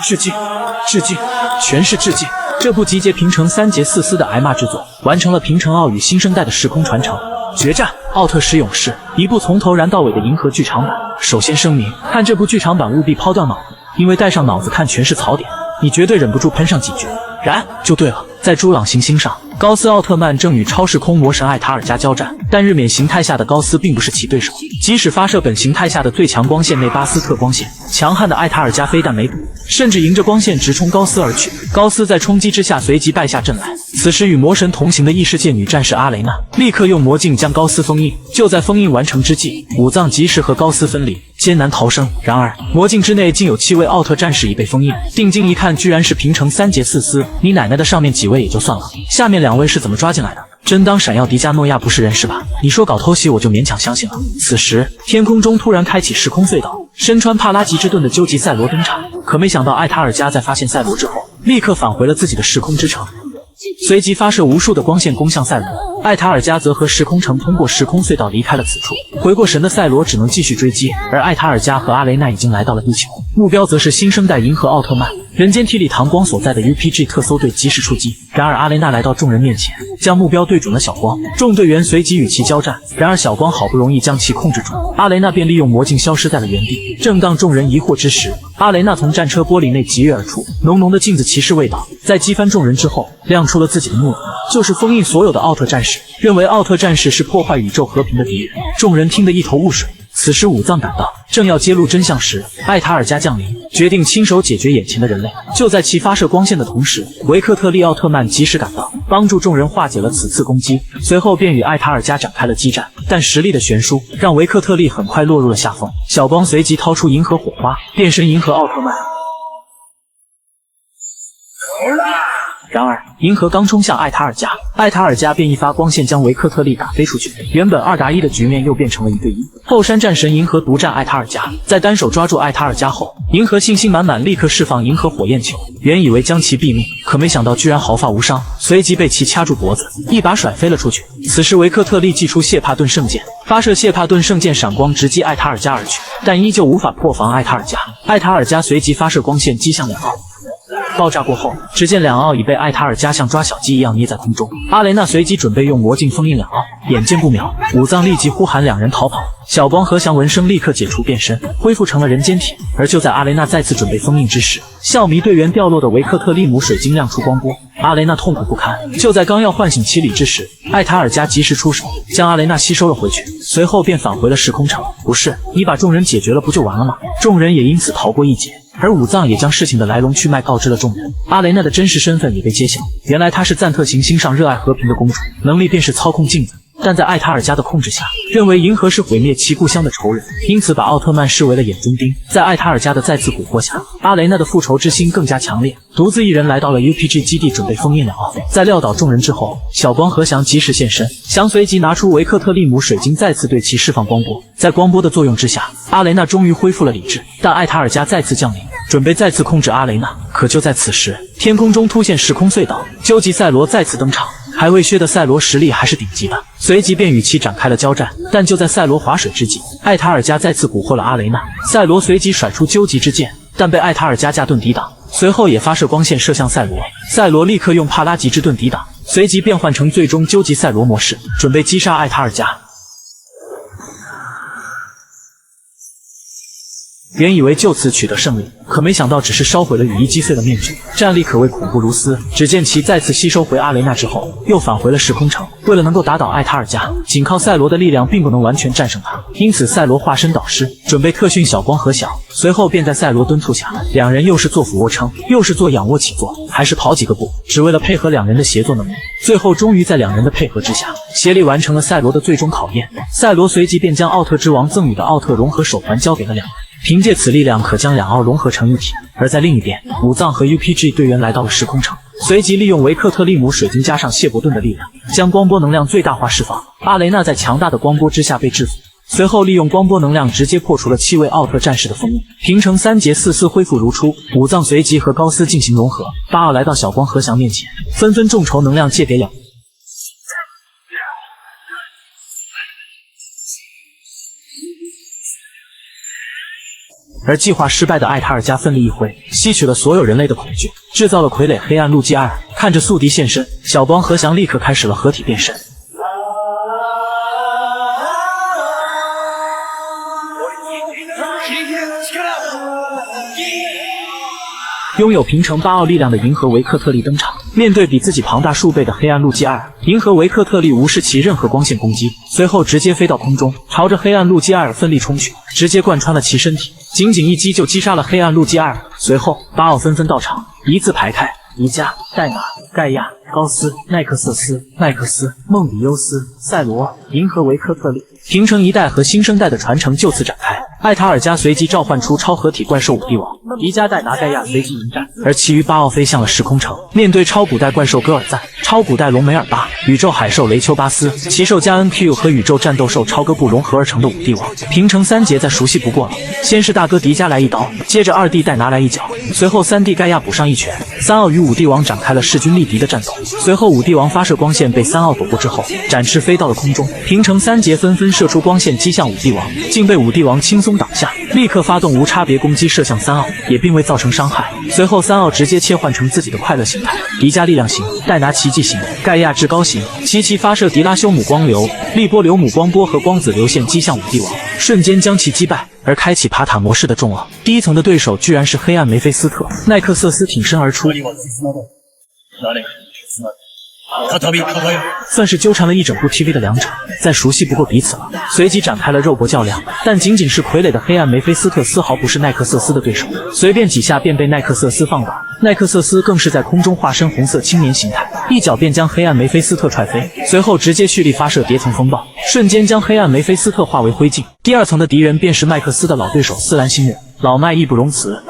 致敬，致敬，全是致敬！这部集结平成3节4司的挨骂之作，完成了平成奥与新生代的时空传承。决战奥特石勇士，一部从头燃到尾的银河剧场版。首先声明，看这部剧场版务必抛掉脑子，因为带上脑子看全是槽点，你绝对忍不住喷上几句。燃就对了。在朱朗行星上，高斯奥特曼正与超时空魔神艾塔尔加交战，但日冕形态下的高斯并不是其对手。即使发射本形态下的最强光线内巴斯特光线，强悍的艾塔尔加非但没躲，甚至迎着光线直冲高斯而去。高斯在冲击之下随即败下阵来。此时与魔神同行的异世界女战士阿雷娜立刻用魔镜将高斯封印。就在封印完成之际，武藏及时和高斯分离，艰难逃生。然而魔镜之内竟有7位奥特战士已被封印。定睛一看，居然是平成3节4司。你奶奶的，上面几位也就算了，下面2位是怎么抓进来的？真当闪耀迪迦诺亚不是人是吧？你说搞偷袭我就勉强相信了。此时天空中突然开启时空隧道，身穿帕拉吉之盾的究极赛罗登场。可没想到艾塔尔加在发现赛罗之后，立刻返回了自己的时空之城，随即发射无数的光线攻向赛罗。艾塔尔加则和时空城通过时空隧道离开了此处。回过神的赛罗只能继续追击，而艾塔尔加和阿雷娜已经来到了地球，目标则是新生代银河奥特曼。人间体里堂光所在的 UPG 特搜队及时出击，然而阿雷娜来到众人面前，将目标对准了小光。众队员随即与其交战，然而小光好不容易将其控制住，阿雷娜便利用魔镜消失在了原地。正当众人疑惑之时，阿雷娜从战车玻璃内疾跃而出，浓浓的镜子骑士味道，在击翻众人之后，亮出了自己的目的，就是封印所有的奥特战士，认为奥特战士是破坏宇宙和平的敌人。众人听得一头雾水。此时武藏赶到，正要揭露真相时，艾塔尔加降临，决定亲手解决眼前的人类。就在其发射光线的同时，维克特利奥特曼及时赶到，帮助众人化解了此次攻击，随后便与艾塔尔加展开了激战。但实力的悬殊让维克特利很快落入了下风。小光随即掏出银河火花，变身银河奥特曼。然而银河刚冲向艾塔尔加，艾塔尔加便一发光线将维克特利打飞出去。原本2打1的局面又变成了1对1。后山战神银河独占艾塔尔加，在单手抓住艾塔尔加后，银河信心满满，立刻释放银河火焰球。原以为将其毙命，可没想到居然毫发无伤，随即被其掐住脖子，一把甩飞了出去。此时维克特利祭出谢帕顿圣剑，发射谢帕顿圣剑闪光直击艾塔尔加而去，但依旧无法破防艾塔尔加。艾塔尔加随即发射光线击向2奥。爆炸过后，只见2奥已被艾塔尔加像抓小鸡一样捏在空中。阿雷娜随即准备用魔镜封印2奥，眼见不妙，武藏立即呼喊2人逃跑。小光和祥文生立刻解除变身，恢复成了人间体。而就在阿雷娜再次准备封印之时，笑迷队员掉落的维克特利姆水晶亮出光波，阿雷娜痛苦不堪。就在刚要唤醒其理之时，艾塔尔加及时出手，将阿雷娜吸收了回去，随后便返回了时空城。不是，你把众人解决了不就完了吗？众人也因此逃过一劫。而武藏也将事情的来龙去脉告知了众人，阿雷娜的真实身份也被揭晓。原来她是赞特行星上热爱和平的公主，能力便是操控镜子。但在艾塔尔加的控制下，认为银河是毁灭其故乡的仇人，因此把奥特曼视为了眼中钉。在艾塔尔加的再次蛊惑下，阿雷娜的复仇之心更加强烈，独自一人来到了 UPG 基地，准备封印2奥。在撂倒众人之后，小光和翔及时现身，翔随即拿出维克特利姆水晶，再次对其释放光波。在光波的作用之下，阿雷娜终于恢复了理智，但艾塔尔加再次降临，准备再次控制阿雷娜。可就在此时，天空中突现时空隧道，究极赛罗再次登场。还未削的赛罗实力还是顶级的，随即便与其展开了交战。但就在赛罗划水之际，艾塔尔加再次蛊惑了阿雷娜，赛罗随即甩出究极之剑，但被艾塔尔加架盾抵挡，随后也发射光线射向赛罗。赛罗立刻用帕拉吉之盾抵挡，随即变换成最终究极赛罗模式，准备击杀艾塔尔加。原以为就此取得胜利，可没想到只是烧毁了羽翼，击碎了面具，战力可谓恐怖如斯。只见其再次吸收回阿雷娜之后，又返回了时空城。为了能够打倒艾塔尔加，仅靠赛罗的力量并不能完全战胜他，因此赛罗化身导师，准备特训小光和小。随后便在赛罗敦促下，2人又是做俯卧撑，又是做仰卧起坐，还是跑几个步，只为了配合2人的协作能力。最后终于在2人的配合之下，协力完成了赛罗的最终考验。赛罗随即便将奥特之王赠予的奥特融合手环交给了2人。凭借此力量，可将2奥融合成一体。而在另一边，武藏和 UPG 队员来到了时空城，随即利用维克特利姆水晶加上谢伯顿的力量，将光波能量最大化释放。阿雷娜在强大的光波之下被制服，随后利用光波能量直接破除了7位奥特战士的封印。平成3节4司恢复如初，武藏随即和高斯进行融合。8奥来到小光和翔面前，纷纷众筹能量借给2人。而计划失败的艾塔尔加奋力一挥，吸取了所有人类的恐惧，制造了傀儡黑暗路基埃尔。看着宿敌现身，小光和翔立刻开始了合体变身。拥有平成8奥力量的银河维克特利登场，面对比自己庞大数倍的黑暗路基埃尔，银河维克特利无视其任何光线攻击，随后直接飞到空中，朝着黑暗路基埃尔奋力冲去，直接贯穿了其身体，仅仅一击就击杀了黑暗路基埃尔。随后8奥纷纷到场，一字排开，迪迦、戴拿、盖亚、高斯、奈克瑟斯、麦克斯、梦比优斯、赛罗、银河维克特利。平成一代和新生代的传承就此展开。艾塔尔加随即召唤出超合体怪兽五帝王，迪迦、戴拿、盖亚随即迎战，而其余8奥飞向了时空城，面对超古代怪兽戈尔赞、超古代龙梅尔巴、宇宙海兽雷丘巴斯、奇兽加恩 Q 和宇宙战斗兽超哥布融合而成的五帝王。平成3杰再熟悉不过了，先是大哥迪迦来一刀，接着2弟戴拿来一脚，随后3弟盖亚补上一拳，3奥与五帝王展开了势均力敌的战斗。随后五帝王发射光线被3奥躲过之后，展翅飞到了空中。平成3杰纷纷射出光线击向五帝王，竟被五帝王轻松挡下，立刻发动无差别攻击射向3奥，也并未造成伤害。随后3奥直接切换成自己的快乐形态，迪迦力量型，戴拿奇迹型，盖亚至高型，齐齐发射迪拉修姆光流、利波流姆光波和光子流线击向五帝王，瞬间将其击败。而开启帕塔模式的众奥，第一层的对手居然是黑暗梅菲斯特，奈克瑟斯挺身而出，算是纠缠了一整部 TV 的两者，再熟悉不过彼此了，随即展开了肉搏较量。但仅仅是傀儡的黑暗梅菲斯特丝毫不是奈克瑟斯的对手，随便几下便被奈克瑟斯放倒。奈克瑟斯更是在空中化身红色青年形态，一脚便将黑暗梅菲斯特踹飞，随后直接蓄力发射叠层风暴，瞬间将黑暗梅菲斯特化为灰烬。第二层的敌人便是麦克斯的老对手斯兰星人，老麦义不容辞。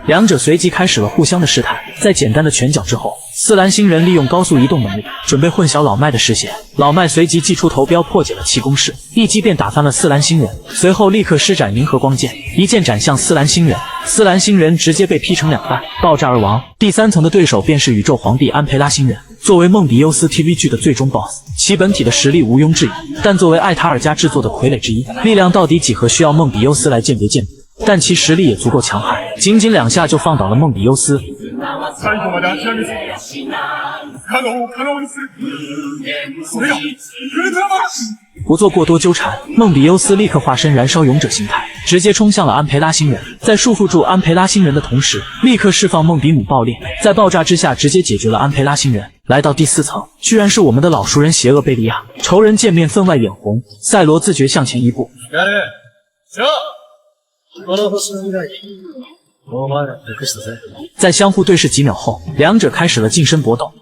两者随即开始了互相的试探，在简单的拳脚之后，斯兰星人利用高速移动能力准备混淆老麦的视线，老麦随即祭出头镖破解了其攻势，一击便打翻了斯兰星人，随后立刻施展银河光剑，一剑斩向斯兰星人，斯兰星人直接被劈成2半，爆炸而亡。第三层的对手便是宇宙皇帝安培拉星人，作为梦比优斯 TV 剧的最终 BOSS， 其本体的实力毋庸置疑，但作为艾塔尔加制作的傀儡之一，力量到底几何需要梦比优斯来鉴别鉴别。但其实力也足够强悍，仅仅2下就放倒了梦比优斯。不做过多纠缠，梦比优斯立刻化身燃烧勇者形态，直接冲向了安培拉星人。在束缚住安培拉星人的同时，立刻释放梦比姆爆裂，在爆炸之下直接解决了安培拉星人。来到第4层，居然是我们的老熟人邪恶贝利亚，仇人见面分外眼红，赛罗自觉向前一步。在相互对视几秒后，两者开始了近身搏斗。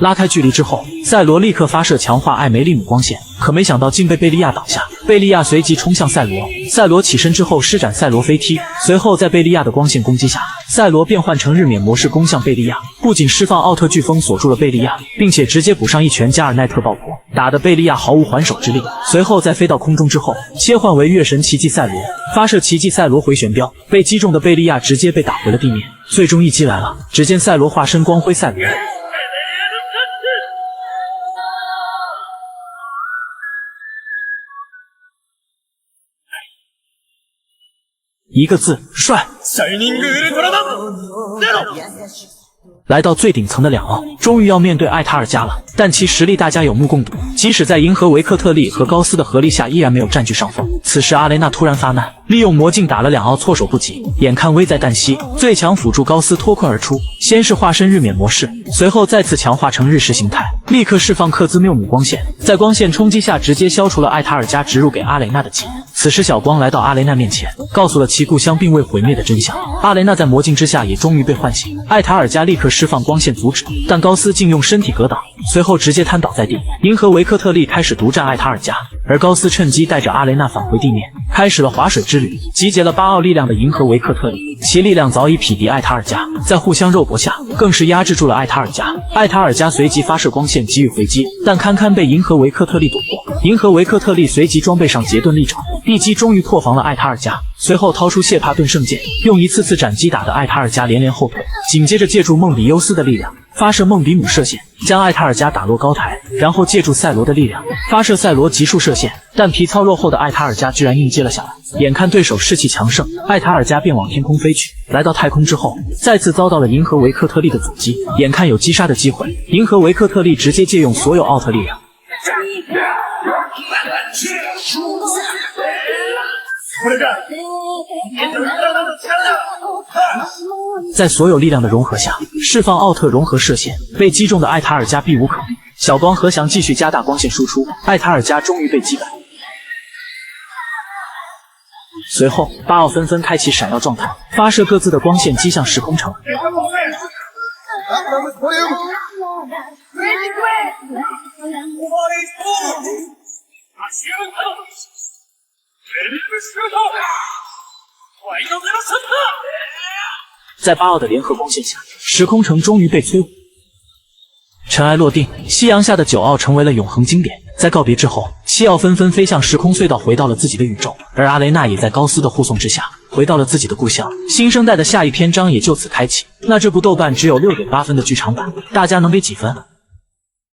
拉开距离之后，赛罗立刻发射强化艾梅利姆光线，可没想到竟被贝利亚挡下。贝利亚随即冲向赛罗，赛罗起身之后施展赛罗飞踢，随后在贝利亚的光线攻击下，赛罗变换成日冕模式攻向贝利亚，不仅释放奥特飓风锁住了贝利亚，并且直接补上一拳加尔奈特爆破，打得贝利亚毫无还手之力。随后在飞到空中之后，切换为月神奇迹赛罗，发射奇迹赛罗回旋镖，被击中的贝利亚直接被打回了地面。最终一击来了，只见赛罗化身光辉赛罗。一个字，帅！来到最顶层的2奥，终于要面对艾塔尔加了，但其实力大家有目共睹，即使在银河维克特利和高斯的合力下，依然没有占据上风。此时阿雷娜突然发难，利用魔镜打了2奥，措手不及，眼看危在旦夕，最强辅助高斯脱困而出，先是化身日冕模式，随后再次强化成日食形态，立刻释放克兹缪姆光线，在光线冲击下直接消除了艾塔尔加植入给阿雷娜的记忆。此时小光来到阿雷娜面前，告诉了其故乡并未毁灭的真相。阿雷娜在魔镜之下也终于被唤醒，艾塔尔加立刻释放光线阻止，但高斯竟用身体格挡，随后直接瘫倒在地。银河维克特利开始独占艾塔尔加，而高斯趁机带着阿雷娜返回地面，开始了划水之旅。集结了8奥力量的银河维克特利，其力量早已匹敌艾塔尔加，在互相肉搏下，更是压制住了艾塔尔加。艾塔尔加随即发射光线给予回击，但堪堪被银河维克特利躲过。银河维克特利随即装备上杰顿利爪，一击终于破防了艾塔尔加，随后掏出谢帕顿圣剑，用一次次斩击打得艾塔尔加连连后退，紧接着借助梦比优斯的力量，发射梦比姆射线，将艾塔尔加打落高台，然后借助赛罗的力量发射赛罗急速射线，但皮糙肉厚的艾塔尔加居然硬接了下来。眼看对手士气强盛，艾塔尔加便往天空飞去。来到太空之后，再次遭到了银河维克特利的阻击，眼看有击杀的机会，银河维克特利直接借用所有奥特力量。在所有力量的融合下，释放奥特融合射线，被击中的艾塔尔加避无可避。小光核想继续加大光线输出，艾塔尔加终于被击败。随后，巴奥纷纷开启闪耀状态，发射各自的光线击向时空城。在巴奥的联合光线下，时空城终于被摧毁。尘埃落定，夕阳下的9奥成为了永恒经典。在告别之后，7奥纷纷飞向时空隧道，回到了自己的宇宙，而阿雷娜也在高斯的护送之下回到了自己的故乡。新生代的下一篇章也就此开启。那这部豆瓣只有6.8分的剧场版，大家能给几分？